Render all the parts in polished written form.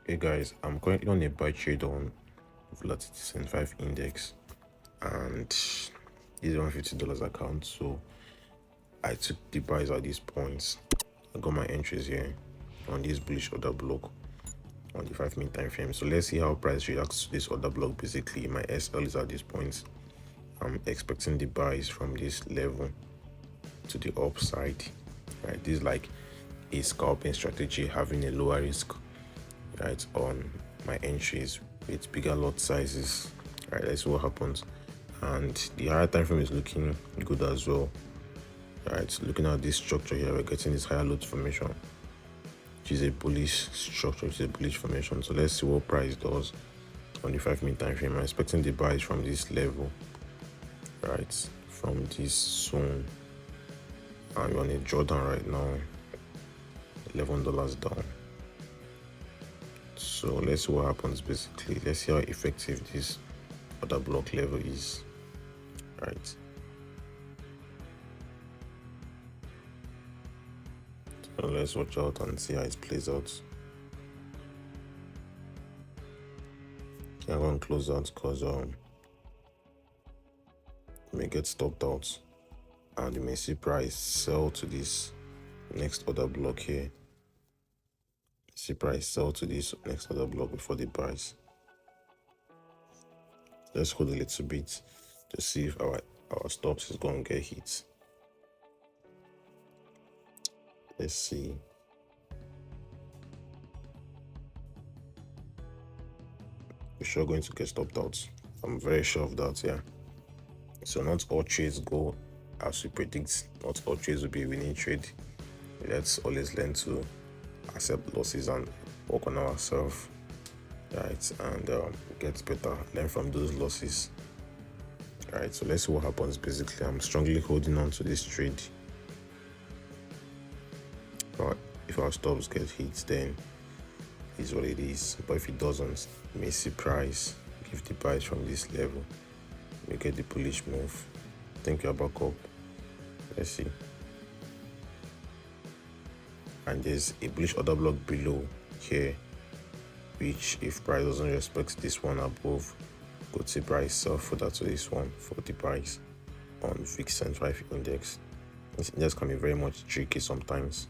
Hey guys, I'm currently on a buy trade on volatility 75 index, and this is $150 account. So I took the buys at these points. I got my entries here on this bullish order block on the 5-minute time frame. So let's see how price reacts to this order block. Basically, my SL is at this point. I'm expecting the buys from this level to the upside. Right, this is like a scalping strategy, having a lower risk, right, on my entries with bigger lot sizes. Right, let's see what happens. And the higher time frame is looking good as well. Right, looking at this structure here, we're getting this higher lot formation, which is a bullish structure, which is a bullish formation. So let's see what price does on the 5-minute time frame. I'm expecting the buys from this level, right, from this zone. And we're on a drawdown right now, $11 down. So let's see what happens. Basically, let's see how effective this order block level is. Right, so let's watch out and see how it plays out. I'm going to close out because you may get stopped out, and you may see price sell to this next order block here. See price sell to this next order block before the buys. Let's hold a little bit to see if our stops is going to get hit. Let's see. We're sure going to get stopped out. I'm very sure of that, yeah. So not all trades go as we predict. Not all trades will be a winning trade. Let's always learn to accept losses and work on ourselves, right, and get better, learn from those losses. Right, so let's see what happens. Basically, I'm strongly holding on to this trade, but if our stops get hit, then it's what it is. But if it doesn't, you may see price give the buys from this level, we get the bullish move. Think you're back up. Let's see. And there's a bullish order block below here, which if price doesn't respect this one above, could see price sell further to this one for the price on VIX 75 index. This index can be very much tricky sometimes.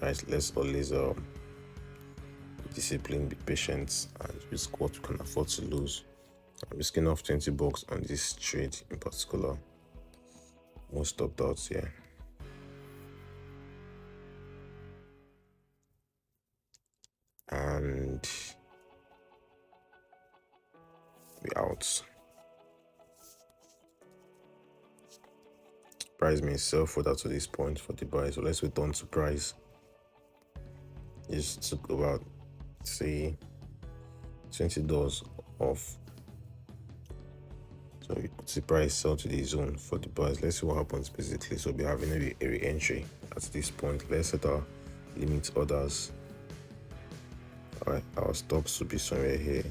Right, let's always discipline, be patient, and risk what we can afford to lose. I'm risking off $20 on this trade in particular. Most stopped out here. And we out. Price may sell further to this point for the buy. So let's return to price. Just took about, say, $20 off. So we could see price sell to the zone for the buys. Let's see what happens basically. So we're having a re-entry at this point. Let's set our limit orders. Alright, our stops will be somewhere here.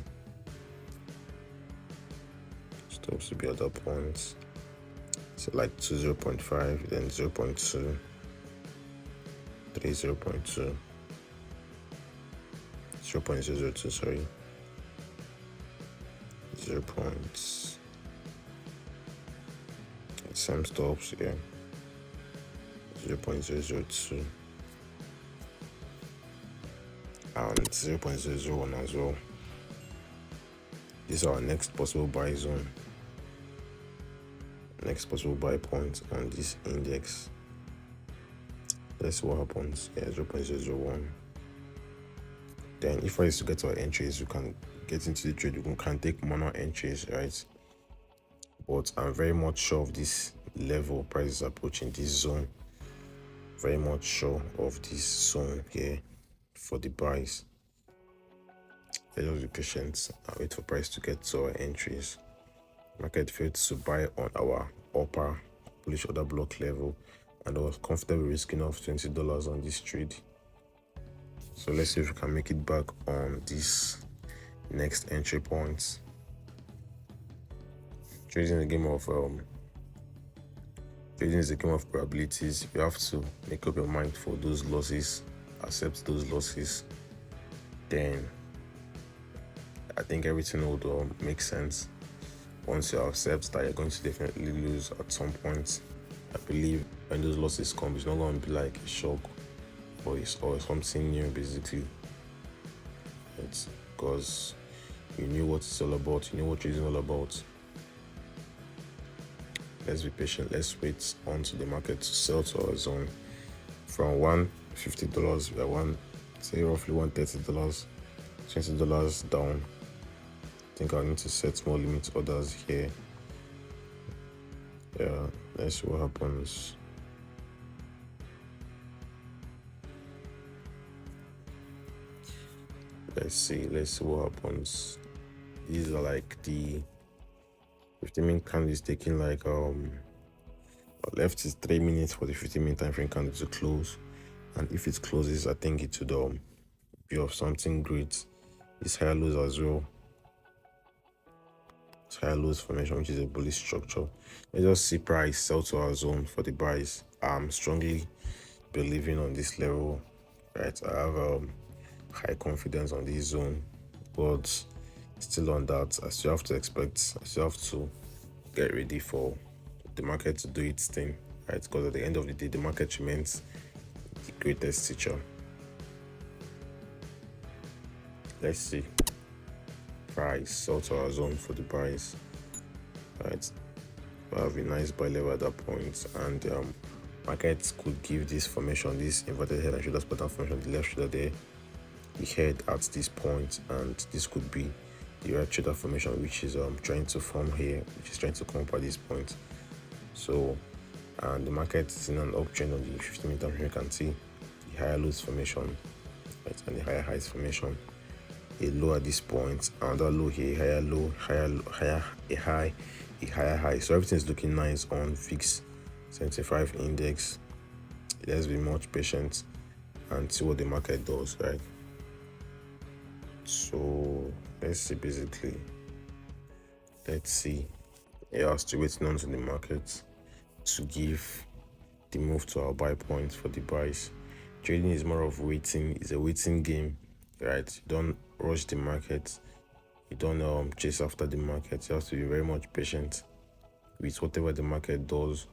Stops will be at that point. So like 0.5, then 0.2, 3, 0.2, 0.002, sorry, 0. Same stops here, 0.002 and 0.001 as well. This is our next possible buy zone, next possible buy point on this index. Let's see what happens. Yeah, 0.001. Then if I used to get our entries, you can get into the trade. You can take manual entries, right? But I'm very much sure of this level. Price is approaching this zone. Very much sure of this zone here for the buys. Let's just be patient and wait for price to get to our entries. Market failed to buy on our upper bullish order block level, and I was comfortable risking off $20 on this trade. So let's see if we can make it back on this next entry point. Trading is a game of probabilities. You have to make up your mind for those losses, accept those losses, then I think everything would make sense once you accept that you're going to definitely lose at some point. I believe when those losses come, it's not going to be like a shock or something new, basically. It's because you knew what it's all about, you know what trading all about. Let's be patient. Let's wait onto the market to sell to our zone from $150. We are say roughly $130, $20 down. I think I need to set small limit orders here. Yeah, let's see what happens. Let's see what happens. These are like the 15-minute candle is taking like left is 3 minutes for the 15-minute time frame candle to close, and if it closes, I think it would be of something great. It's higher lows as well. It's higher lows formation, which is a bullish structure. Let's just see price sell to our zone for the buys. I'm strongly believing on this level, right? I have high confidence on this zone, but still on that, I still have to get ready for the market to do its thing, right? Because at the end of the day, the market remains the greatest teacher. Let's see price sell to our zone for the buys, right? We have a nice buy level at that point, and markets could give this formation, this inverted head and shoulders pattern formation, the left shoulder there, the head at this point, and this could be the right shoulder formation, which is trying to form here, which is trying to come up at this point. So, and the market is in an uptrend on the 15-minute time frame. You can see the higher lows formation, right, and the higher highs formation. A low at this point, another low here, higher low, a higher high. So everything is looking nice on VIX 75 index. Let's be much patient and see what the market does, right? So let's see, basically. Let's see. Yeah, still waiting on to the market to give the move to our buy points for the buys. Trading is more of waiting. It's a waiting game, right? You don't rush the market. You don't chase after the market. You have to be very much patient with whatever the market does.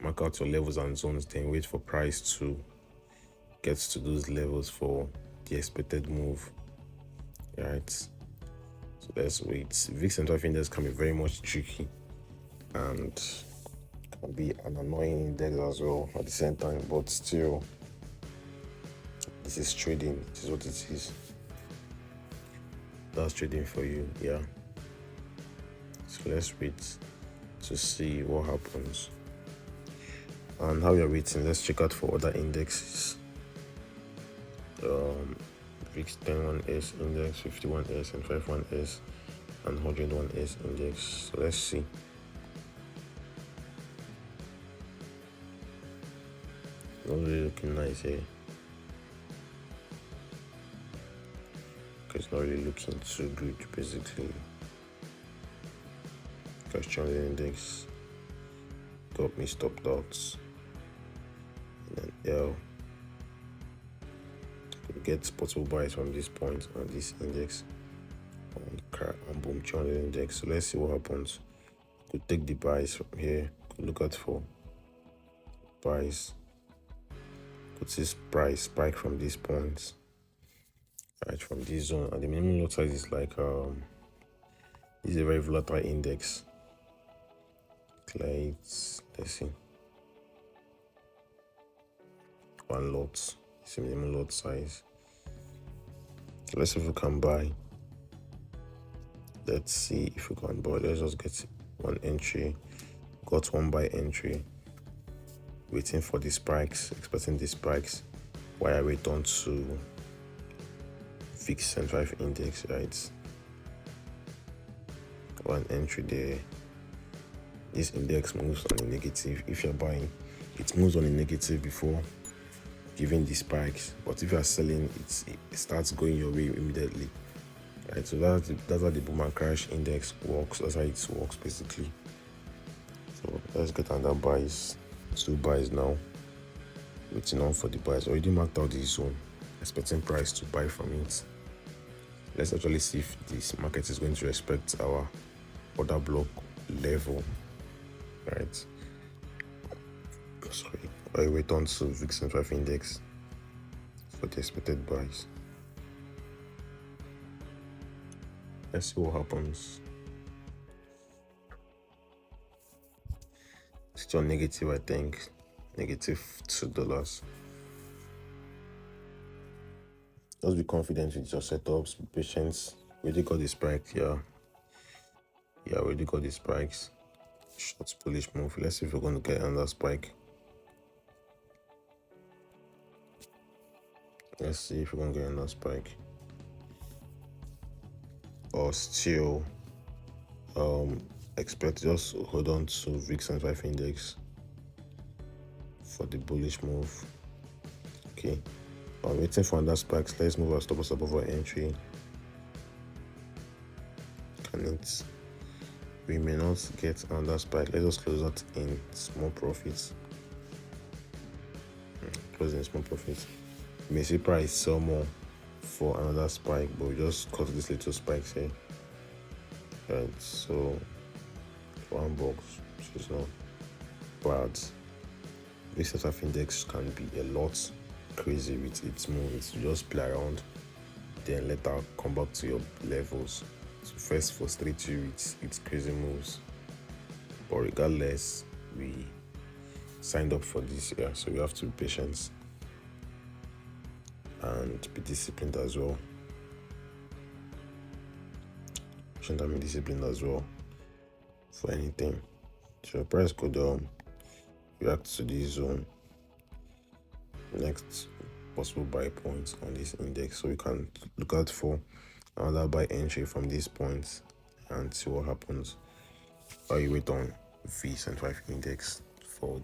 Mark out your levels and zones, then wait for price to get to those levels for the expected move, right? So let's wait. VIX 75 index can be very much tricky and can be an annoying index as well at the same time, but still, this is trading. This is what it is. That's trading for you, yeah. So let's wait to see what happens. And how you're waiting, let's check out for other indexes. VIX 101S index, 51S and 51S and 101S index. So let's see. Not really looking nice here. It's not really looking too good, basically. Question the index got me stopped out, and then L get possible buys from this point on this index, and boom, join the index. So let's see what happens. Could take the buys from here. Could look out for buys. Could see price spike from these points, right, from this zone. And the minimum lot size is like this is a very volatile index. Let's see. One lot. It's a minimum lot size. So let's see if we can buy. Let's see if we can buy. Let's just get one entry. Got one buy entry. Waiting for the spikes, expecting the spikes while I wait on to VIX 75 index, right? One entry there. This index moves on the negative. If you're buying, it moves on the negative before giving the spikes, but if you are selling, it starts going your way immediately, right? So that's how the boom and crash index works. That's how it works, basically. So let's get another buys. 2 buys now. Waiting on for the buys. Already marked out the zone, expecting price to buy from it. Let's actually see if this market is going to respect our order block level, right? Sorry, I wait on to VIX and 5 index for the expected buys. Let's see what happens. Still negative, I think. Negative $2. Just be confident with your setups, be patient. We already got the spike, yeah. Yeah, we already got the spikes. Short bullish move. Let's see if we're going to get another spike. Let's see if we're going to get another spike. Or still expect, just hold on to VIX and 5 index for the bullish move. Okay, I'm waiting for another spikes. Let's move our stop loss above our entry. We may not get another spike. Let us close that in small profits. Close in small profits. You may see price sell more for another spike, but we just cut this little spikes here. Right, so one box, which is not bad. This set of index can be a lot crazy with its moves. You just play around, then later come back to your levels. So first frustrate you with its crazy moves, but regardless, we signed up for this year, so we have to be patient and be disciplined as well. Patient and be disciplined as well for anything. So your price could react to this zone. Next possible buy points on this index, so we can look out for another buy entry from these points and see what happens. While you wait on VIX and 5 index for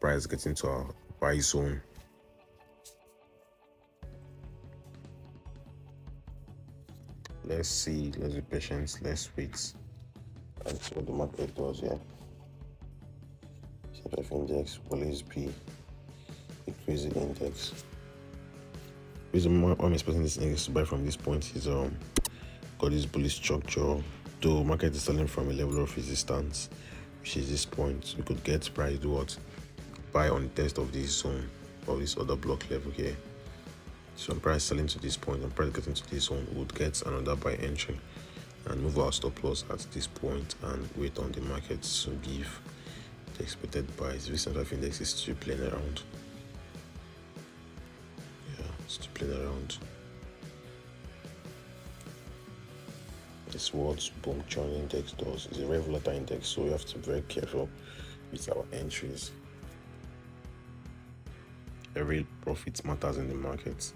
price getting to our buy zone. Let's see, let's be patient, let's wait and see what the market does here. CPF index will always be a crazy index. The reason why I'm expecting this index to buy from this point is got this bullish structure. Though market is selling from a level of resistance, which is this point, we could get price do what? Buy on the test of this zone or this other block level here. So price selling to this point and price getting to this zone, would get another buy entry and move our stop loss at this point and wait on the market to give the expected buys. VIX and 5 index is still playing around. Yeah, still playing around. This what boom churn index does. It's a very volatile index, so we have to be very careful with our entries. Every profit matters in the market.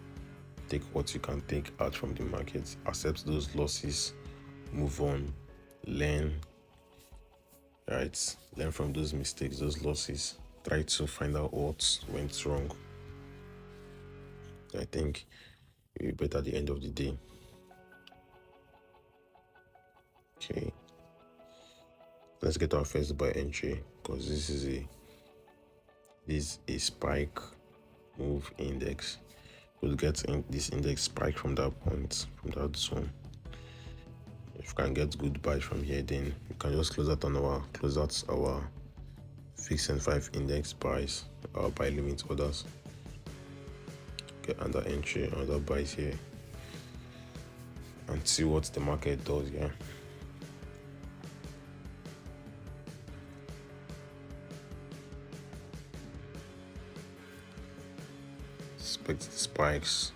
Take what you can take out from the market, accept those losses, move on, learn, right? Learn from those mistakes, those losses. Try to find out what went wrong. I think it'll be better at the end of the day. Okay, let's get our first buy entry, because this is a spike move index. We'll get in this index spike from that point, from that zone. If we can get good buy from here, then we can just close out our VIX and 5 index buys, our buy limit orders. Get under entry, another buys here, and see what the market does. Yeah. Expect the spikes.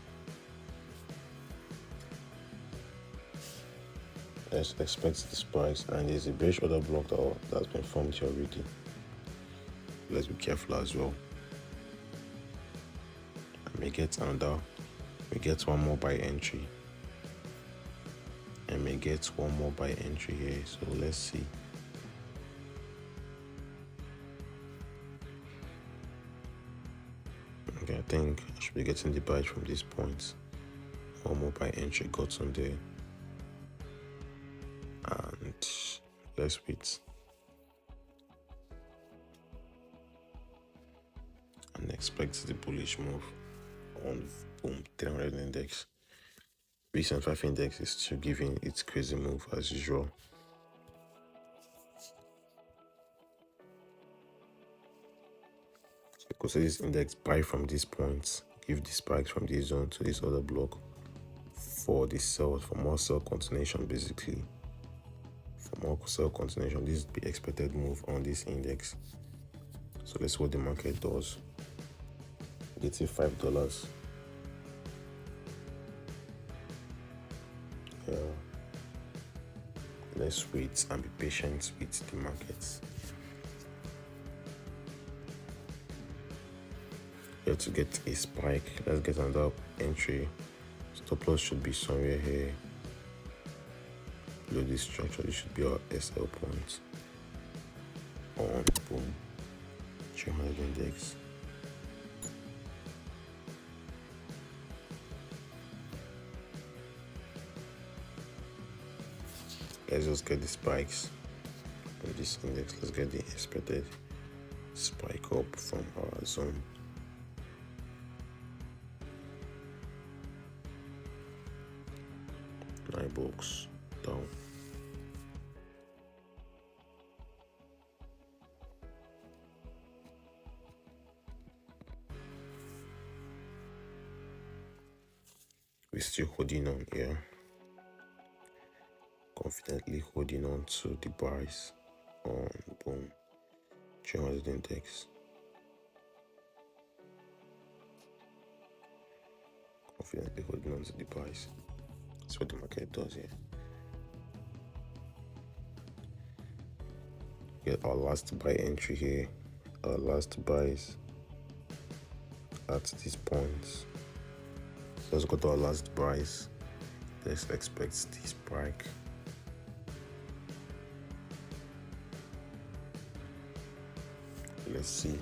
Let's expect the spikes, and there's a bearish order block that's been formed here already. Let's be careful as well. I may get one more buy entry. I may get one more buy entry here, so let's see. Okay, I think I should be getting the buy from these points. One more buy entry got on there, and let's wait and expect the bullish move on boom 300 index. Recent 5 index is still giving its crazy move as usual. Because this index buy from these points, give the spikes from this zone to this other block for the sell, for more sell continuation basically. For more sell continuation, this is the expected move on this index. So let's see what the market does. Negative $5. Let's wait and be patient with the markets. Here to get a spike, let's get another entry. Stop loss should be somewhere here. Below this structure, this should be our SL point. On boom, 300 index. Let's just get the spikes on this index. Let's get the expected spike up from our zone. $9 down. We're still holding on here. Confidently holding on to the buys on boom 300 index. Confidently holding on to the buys. That's what the market does here. Get our last buy entry here. Our last buys at these points. Let's go to our last buys. Let's expect this spike. Let's see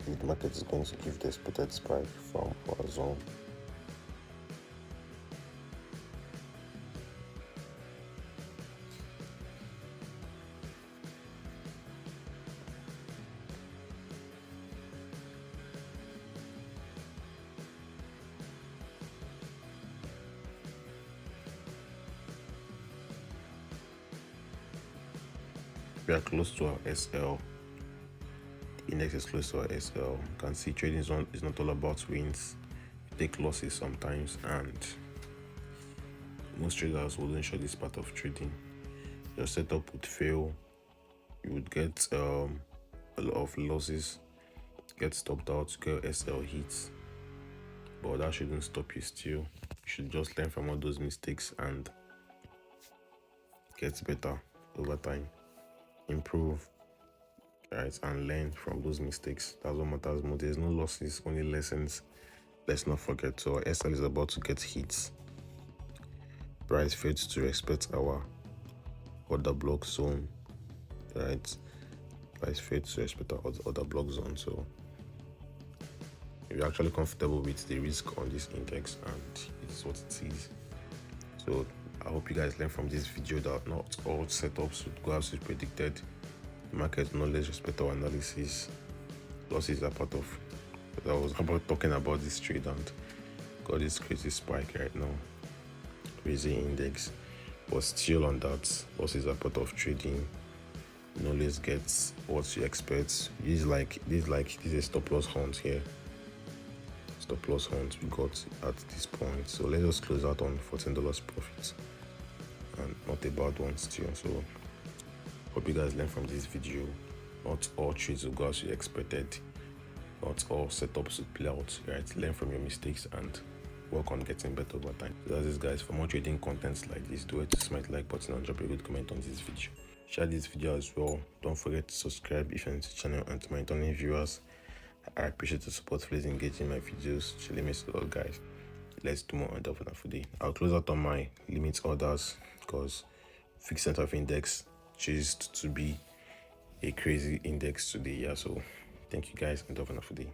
if the market is going to give the expected spike from our zone. We are close to our SL. The index is close to our SL. You can see trading zone is not all about wins. You take losses sometimes, and most traders wouldn't show this part of trading. Your setup would fail. You would get a lot of losses, get stopped out, get SL hits. But that shouldn't stop you still. You should just learn from all those mistakes and get better over time. Improve, right, and learn from those mistakes. That's what matters most. There's no losses, only lessons. Let's not forget. So our SL is about to get hits. Price failed to respect our order block zone, right? Price failed to respect our order block zone. So we're actually comfortable with the risk on this index, and it's what it is. So I hope you guys learn from this video that not all setups would go as we predicted. The market knowledge, respect our analysis. Losses are part of. I was about talking about this trade and got this crazy spike right now. Crazy index, but still on that, losses are part of trading. Knowledge gets what you expect. This is a stop loss hunt here. Stop loss hunt we got at this point. So let's just close out on $14 profit, and not a bad one still. So hope you guys learn from this video. Not all trades will go as you expected. Not all setups will play out, right? Learn from your mistakes and work on getting better over time. So that's it, guys. For more trading contents like this, do it to smash the like button and drop a good comment on this video. Share this video as well. Don't forget to subscribe if you're into the channel, and to my returning viewers, I appreciate the support. Please engage in my videos. Chilly miss it all, guys. Let's do more on that for the day. I'll close out on my limit orders because fixed center of index changed to be a crazy index today. Yeah, so thank you guys, and have a wonderful day.